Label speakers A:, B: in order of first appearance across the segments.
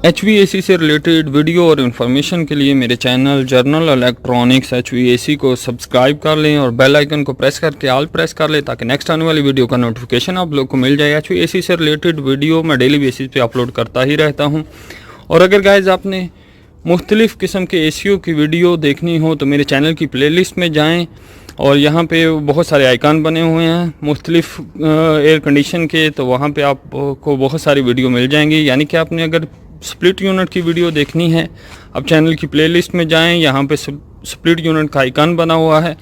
A: HVAC से related video और information के लिए मेरे चैनल जर्नल इलेक्ट्रॉनिक्स HVAC को सब्सक्राइब कर लें और बेल आइकन को प्रेस करके ऑल प्रेस कर लें ताकि नेक्स्ट आने वाली वीडियो का नोटिफिकेशन आप लोग को मिल जाए। HVAC से रिलेटेड वीडियो मैं डेली बेसिस पे अपलोड करता ही रहता हूं। और अगर गाइज आपने मुख्तलिफ़ किस्म के ACO की वीडियो देखनी हो तो मेरे चैनल की प्लेलिस्ट में जाएँ और यहाँ पे बहुत सारे आइकन बने हुए हैं मुख्तलिफ़ एयर कंडीशन के, तो वहाँ पे आपको बहुत सारी वीडियो मिल जाएंगी। यानी कि आपने अगर स्प्लिट यूनिट की वीडियो देखनी है, अब चैनल की प्लेलिस्ट में जाएं, यहाँ पे स्प्लिट यूनिट का आइकन बना हुआ है,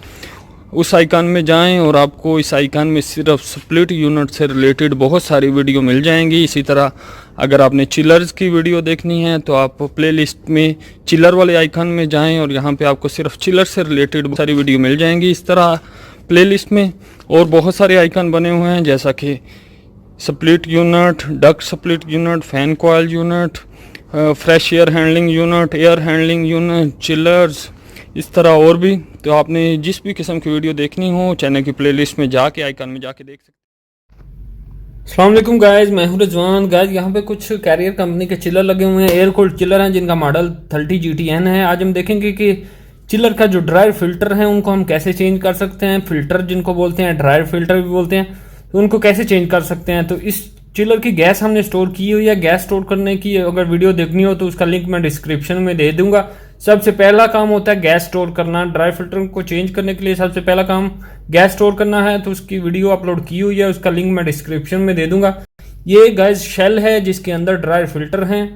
A: उस आइकन में जाएं और आपको इस आइकन में सिर्फ स्प्लिट यूनिट से रिलेटेड बहुत सारी वीडियो मिल जाएंगी। इसी तरह अगर आपने चिलर्स की वीडियो देखनी है तो आप प्लेलिस्ट में चिलर वाले आइकन में जाएं और यहाँ पे आपको सिर्फ चिलर से रिलेटेड बहुत सारी वीडियो मिल जाएंगी। इस तरह प्लेलिस्ट में और बहुत सारे आइकन बने हुए हैं जैसा कि split unit, duct split unit, fan coil unit, fresh air handling unit, air handling unit, chillers, इस तरह और भी। तो आपने जिस भी किस्म की वीडियो देखनी हो चैनल की प्लेलिस्ट में जाके आइकन में जाके देख सकते हैं।
B: अस्सलाम वालेकुम गाइस, मैं हूं रिजवान। गाइस यहाँ पे कुछ कैरियर कंपनी के चिलर लगे हुए हैं, एयर कूल्ड चिलर हैं जिनका मॉडल 30 GTN है। आज हम देखेंगे कि चिलर का जो ड्रायर फिल्टर है उनको हम कैसे चेंज कर सकते हैं। फिल्टर जिनको बोलते हैं, ड्रायर फिल्टर भी बोलते हैं, तो उनको कैसे चेंज कर सकते हैं। तो इस चिलर की गैस हमने स्टोर की हुई है। गैस स्टोर करने की अगर वीडियो देखनी हो तो उसका लिंक मैं डिस्क्रिप्शन में दे दूंगा। सबसे पहला काम होता है गैस स्टोर करना। ड्राई फिल्टर को चेंज करने के लिए सबसे पहला काम गैस स्टोर करना है, तो उसकी वीडियो अपलोड की हुई है, उसका लिंक मैं डिस्क्रिप्शन में दे दूंगा। ये गैस शेल है जिसके अंदर ड्राई फिल्टर हैं।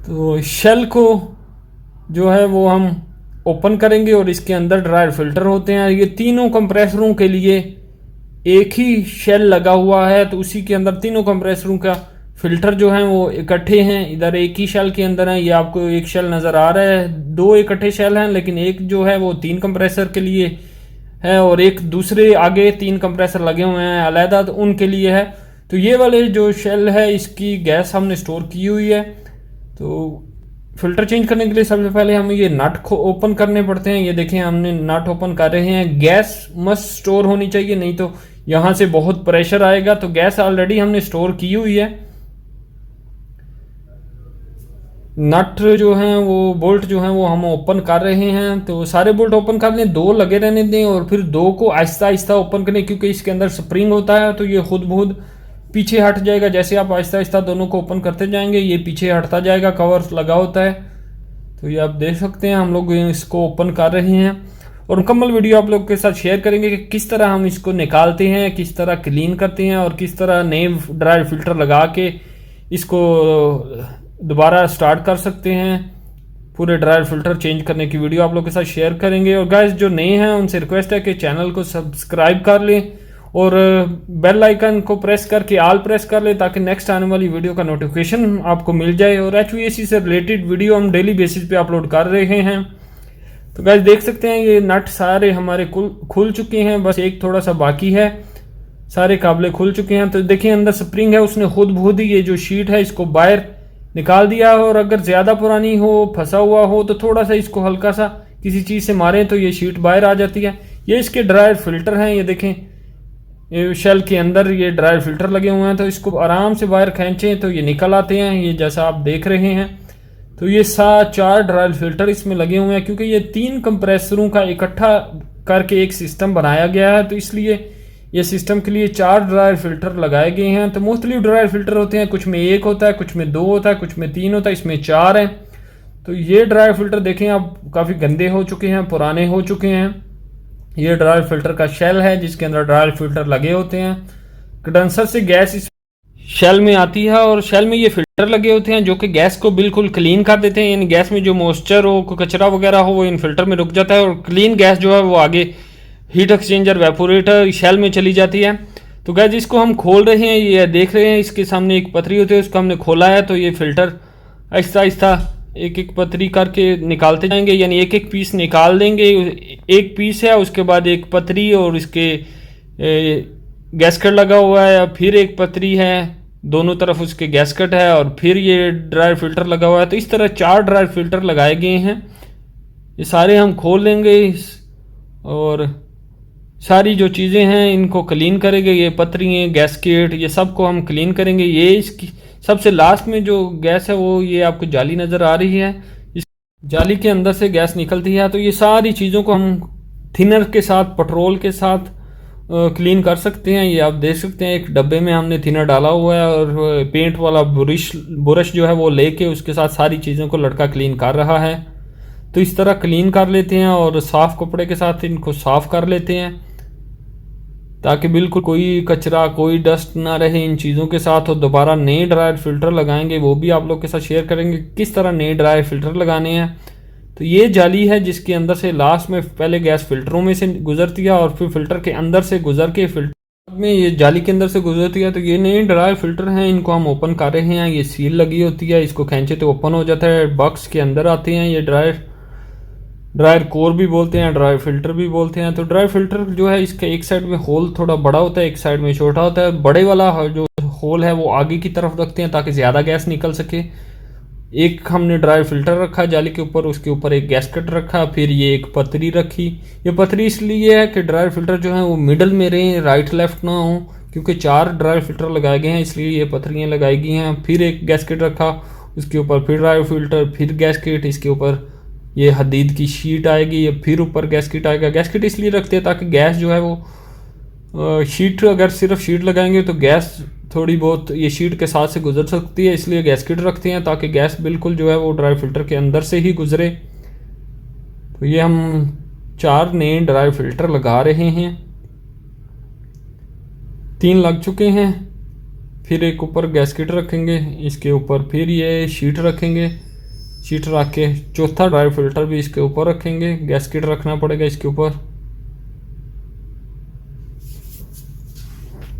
B: तो शेल को जो है वो हम ओपन करेंगे और इसके अंदर ड्राई फिल्टर होते हैं। ये तीनों कंप्रेसरों के लिए एक ही शेल लगा हुआ है, तो उसी के अंदर तीनों कंप्रेसरों का फिल्टर जो है वो इकट्ठे हैं। इधर एक ही शेल के अंदर है, ये आपको एक शेल नज़र आ रहा है। दो इकट्ठे शेल हैं, लेकिन एक जो है वो 3 कंप्रेसर के लिए है और एक दूसरे आगे 3 कंप्रेसर लगे हुए हैं अलहदा, तो उनके लिए है। तो ये वाले जो शेल है इसकी गैस हमने स्टोर की हुई है। तो फिल्टर चेंज करने के लिए सबसे पहले हमें ये नट को ओपन करने पड़ते हैं। ये देखें, हमने नट ओपन कर रहे हैं। गैस मस्ट स्टोर होनी चाहिए, नहीं तो यहाँ से बहुत प्रेशर आएगा। तो गैस ऑलरेडी हमने स्टोर की हुई है। नट जो हैं वो बोल्ट जो हैं वो हम ओपन कर रहे हैं। तो सारे बोल्ट ओपन कर लें, 2 लगे रहने दें और फिर 2 को आहिस्ता आहिस्ता ओपन करें, क्योंकि इसके अंदर स्प्रिंग होता है तो ये खुद बहुत पीछे हट जाएगा। जैसे आप आहिस्ता आहिस्ता दोनों को ओपन करते जाएंगे ये पीछे हटता जाएगा। कवर लगा होता है, तो ये आप देख सकते हैं। हम लोग इसको ओपन कर रहे हैं और मुकम्मल वीडियो आप लोग के साथ शेयर करेंगे कि किस तरह हम इसको निकालते हैं, किस तरह क्लीन करते हैं और किस तरह नए ड्राई फिल्टर लगा के इसको दोबारा स्टार्ट कर सकते हैं। पूरे ड्रायर फिल्टर चेंज करने की वीडियो आप लोग के साथ शेयर करेंगे। और गाइस जो नए हैं उनसे रिक्वेस्ट है कि चैनल को सब्सक्राइब कर लें और बेल आइकन को प्रेस करके ऑल प्रेस कर लें ताकि नेक्स्ट आने वाली वीडियो का नोटिफिकेशन आपको मिल जाए। और HVAC से रिलेटेड वीडियो हम डेली बेसिस पे अपलोड कर रहे हैं। तो गाइस देख सकते हैं ये नट सारे हमारे खुल चुके हैं, बस एक थोड़ा सा बाकी है। सारे काबले खुल चुके हैं। तो देखिए अंदर स्प्रिंग है, उसने खुद ही ये जो शीट है इसको बाहर निकाल दिया। और अगर ज़्यादा पुरानी हो, फंसा हुआ हो, तो थोड़ा सा इसको हल्का सा किसी चीज़ से मारें तो ये शीट बाहर आ जाती है। ये इसके ड्रायर फिल्टर हैं। ये देखें, ये शेल के अंदर ये ड्रायर फिल्टर लगे हुए हैं, तो इसको आराम से बाहर खींचें तो ये निकल आते हैं। ये जैसा आप देख रहे हैं, तो ये 4 ड्रायर फिल्टर इसमें लगे हुए हैं, क्योंकि ये 3 कंप्रेसरों का इकट्ठा करके एक सिस्टम बनाया गया है। तो इसलिए ये सिस्टम के लिए 4 ड्रायर फिल्टर लगाए गए हैं। तो मुख्तलिफ ड्रायर फिल्टर होते हैं, कुछ में 1 होता है, कुछ में 2 होता है, कुछ में 3 होता है, इसमें 4 हैं। तो ये ड्रायर फिल्टर देखें आप काफ़ी गंदे हो चुके हैं, पुराने हो चुके हैं। ये ड्रायर फिल्टर का शेल है जिसके अंदर ड्रायर फिल्टर लगे होते हैं। कंडेंसर से गैस इस शेल में आती है और शेल में ये फिल्टर लगे होते हैं जो कि गैस को बिल्कुल क्लीन कर देते हैं। यानी गैस में जो मॉइस्चर हो, कोई कचरा वगैरह हो, वो इन फिल्टर में रुक जाता है और क्लीन गैस जो है वो आगे हीट एक्सचेंजर, वेपोरेटर, शेल में चली जाती है। तो गैस इसको हम खोल रहे हैं, ये देख रहे हैं इसके सामने एक पतरी होती है, उसको हमने खोला है। तो ये फिल्टर आहिस्ता आहिस्ता एक एक पतरी करके निकालते जाएंगे, यानी एक एक पीस निकाल देंगे। एक पीस है, उसके बाद एक पतरी और इसके गैसकट लगा हुआ है, फिर एक पतरी है, दोनों तरफ उसके गैसकट है और फिर ये ड्रायर फिल्टर लगा हुआ है। तो इस तरह 4 ड्रायर फिल्टर लगाए गए हैं। ये सारे हम खोल लेंगे और सारी जो चीज़ें हैं इनको क्लीन करेंगे। ये पतरियाँ, गैसकेट, ये सब को हम क्लीन करेंगे। ये इसकी सबसे लास्ट में जो गैस है वो ये आपको जाली नज़र आ रही है, इस जाली के अंदर से गैस निकलती है। तो ये सारी चीज़ों को हम थिनर के साथ, पेट्रोल के साथ क्लीन कर सकते हैं। ये आप देख सकते हैं एक डब्बे में हमने थिनर डाला हुआ है और पेंट वाला ब्रश जो है वो लेके उसके साथ सारी चीज़ों को लड़का क्लीन कर रहा है। तो इस तरह क्लीन कर लेते हैं और साफ़ कपड़े के साथ इनको साफ़ कर लेते हैं ताकि बिल्कुल कोई कचरा, कोई डस्ट ना रहे इन चीज़ों के साथ। और दोबारा नए ड्रायर फ़िल्टर लगाएंगे, वो भी आप लोग के साथ शेयर करेंगे किस तरह नए ड्रायर फ़िल्टर लगाने हैं। तो ये जाली है जिसके अंदर से लास्ट में पहले गैस फ़िल्टरों में से गुजरती है और फिर फ़िल्टर के अंदर से गुजर के फिल्टर में ये जाली के अंदर से गुजरती है। तो ये नए ड्रायर फ़िल्टर हैं, इनको हम ओपन कर रहे हैं। ये सील लगी होती है, इसको खींचे तो ओपन हो जाता है, बॉक्स के अंदर आते हैं। ये ड्रायर कोर भी बोलते हैं, ड्रायर फिल्टर भी बोलते हैं। तो ड्रायर फिल्टर जो है इसके एक साइड में होल थोड़ा बड़ा होता है, एक साइड में छोटा होता है। बड़े वाला जो होल है वो आगे की तरफ रखते हैं ताकि ज़्यादा गैस निकल सके। एक हमने ड्रायर फिल्टर रखा जाली के ऊपर, उसके ऊपर एक गैसकेट रखा, फिर ये एक पतरी रखी। ये पतरी इसलिए है कि ड्रायर फिल्टर जो है वो मिडल में रहें, राइट लेफ्ट ना हो, क्योंकि 4 ड्रायर फिल्टर लगाए गए हैं इसलिए ये पतरियाँ लगाई गई हैं। फिर एक गैसकेट रखा, उसके ऊपर फिर ड्रायर फिल्टर, फिर गैसकेट, इसके ऊपर ये हदीद की शीट आएगी, ये फिर ऊपर गैसकेट आएगा। गैसकेट इसलिए रखते हैं ताकि गैस जो है वो शीट, अगर सिर्फ शीट लगाएंगे तो गैस थोड़ी बहुत ये शीट के साथ से गुजर सकती है, इसलिए गैसकेट रखते हैं ताकि गैस बिल्कुल जो है वो ड्राई फिल्टर के अंदर से ही गुजरे। तो ये हम 4 नए ड्राई फिल्टर लगा रहे हैं, 3 लग चुके हैं। फिर एक ऊपर गैसकेट रखेंगे, इसके ऊपर फिर ये शीट रखेंगे, शीट रख के चौथा ड्राई फिल्टर भी इसके ऊपर रखेंगे, गैसकेट रखना पड़ेगा इसके ऊपर।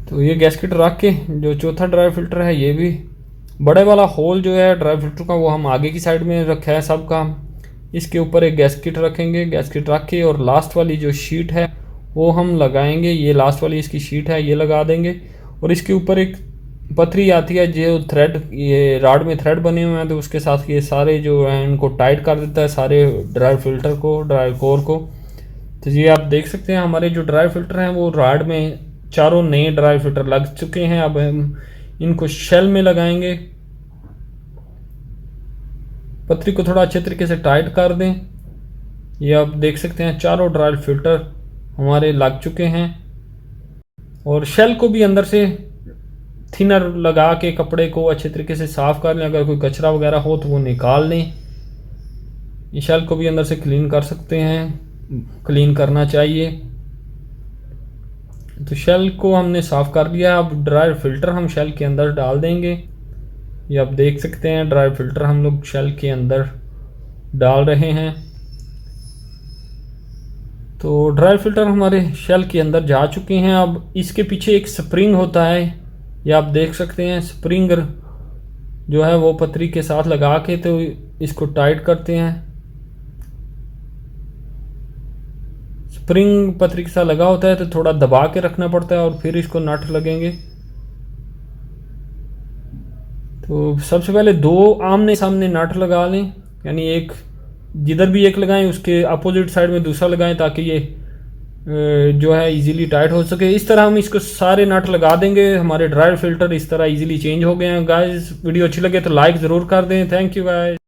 B: तो ये गैसकेट रख के जो चौथा ड्राई फिल्टर है, ये भी बड़े वाला होल जो है ड्राई फिल्टर का वो हम आगे की साइड में रखा है सबका। इसके ऊपर एक गैसकेट रखेंगे, गैसकेट रख के और लास्ट वाली जो शीट है वो हम लगाएंगे। ये लास्ट वाली इसकी शीट है, ये लगा देंगे। और इसके ऊपर एक पथरी आती है जो थ्रेड, ये राड में थ्रेड बने हुए हैं, तो उसके साथ ये सारे जो हैं इनको टाइट कर देता है, सारे ड्राई फिल्टर को, ड्राई कोर को। तो ये आप देख सकते हैं हमारे जो ड्राई फिल्टर हैं वो राड में 4 नए ड्राई फिल्टर लग चुके हैं। अब हम इनको शेल में लगाएंगे। पथरी को थोड़ा अच्छे तरीके से टाइट कर दें। ये आप देख सकते हैं 4 ड्राई फिल्टर हमारे लग चुके हैं। और शेल को भी अंदर से थिनर लगा के कपड़े को अच्छे तरीके से साफ कर लें, अगर कोई कचरा वगैरह हो तो वो निकाल लें। ये शेल को भी अंदर से क्लीन कर सकते हैं, क्लीन करना चाहिए। तो शेल को हमने साफ़ कर लिया। अब ड्राई फिल्टर हम शेल के अंदर डाल देंगे। ये आप देख सकते हैं ड्राई फिल्टर हम लोग शेल के अंदर डाल रहे हैं। तो ड्राई फिल्टर हमारे शेल के अंदर जा चुके हैं। अब इसके पीछे एक स्प्रिंग होता है, ये आप देख सकते हैं। स्प्रिंग जो है वो पतरी के साथ लगा के तो इसको टाइट करते हैं। स्प्रिंग पतरी के साथ लगा होता है तो थोड़ा दबा के रखना पड़ता है और फिर इसको नट लगेंगे। तो सबसे पहले 2 आमने सामने नट लगा लें, यानी एक जिधर भी एक लगाएं उसके अपोजिट साइड में दूसरा लगाएं ताकि ये जो है इजीली टाइट हो सके। इस तरह हम इसको सारे नट लगा देंगे। हमारे ड्राई फिल्टर इस तरह इजीली चेंज हो गए हैं। गाइस वीडियो अच्छी लगे तो लाइक ज़रूर कर दें। Thank you guys.